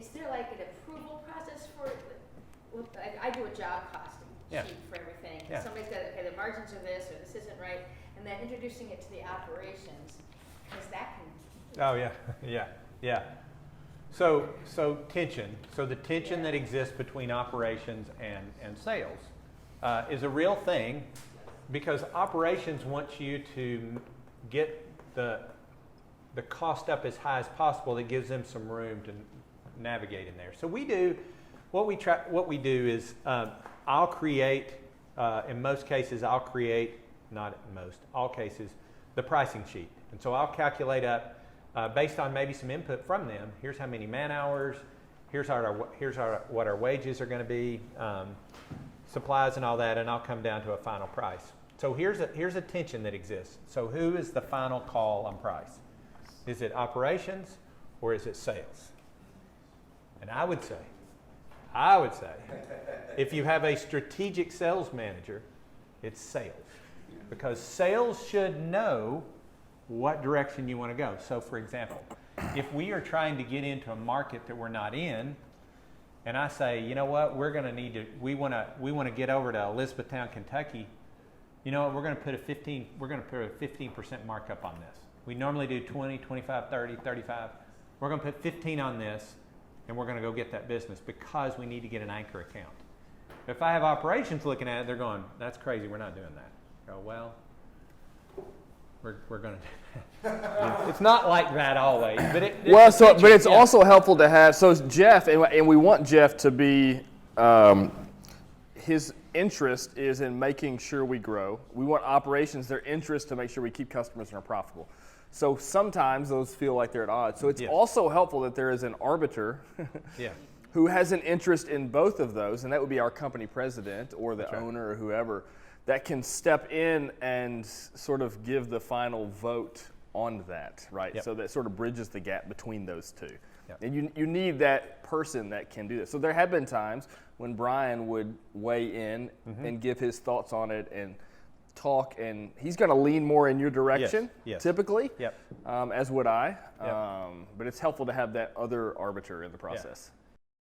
is there like an approval process for it? I do a job costing sheet for everything. Yeah. Somebody's got, okay, the margins are this, or this isn't right, and then introducing it to the operations, because that can. Oh, yeah. So tension. So the tension that exists between operations and sales is a real thing, because operations wants you to get the cost up as high as possible. That gives them some room to navigate in there. So what we do is I'll create, in most cases I'll create, not in most, all cases, the pricing sheet. And so I'll calculate up based on maybe some input from them. Here's how many man hours. Here's what our wages are going to be, supplies and all that, and I'll come down to a final price. So here's a tension that exists. So who is the final call on price? Is it operations or is it sales? And I would say, if you have a strategic sales manager, it's sales, because sales should know what direction you want to go. So for example, if we are trying to get into a market that we're not in, and I say, you know what, we want to get over to Elizabethtown, Kentucky, you know what, we're going to put a 15% markup on this. We normally do 20, 25, 30, 35. We're going to put 15 on this, and we're going to go get that business because we need to get an anchor account. If I have operations looking at it, they're going, that's crazy, we're not doing that. I go, well, we're going to do that. It's not like that always, but it's also helpful to have, so Jeff, and we want Jeff to be, his interest is in making sure we grow. We want operations, their interest to make sure we keep customers and are profitable. So sometimes those feel like they're at odds. So it's also helpful that there is an arbiter who has an interest in both of those, and that would be our company president or the owner or whoever, that can step in and sort of give the final vote on that, right? Yep. So that sort of bridges the gap between those two. Yep. And you need that person that can do this. So there have been times when Brian would weigh in and give his thoughts on it and talk, and he's going to lean more in your direction, typically, as would I. But it's helpful to have that other arbiter in the process. Yeah.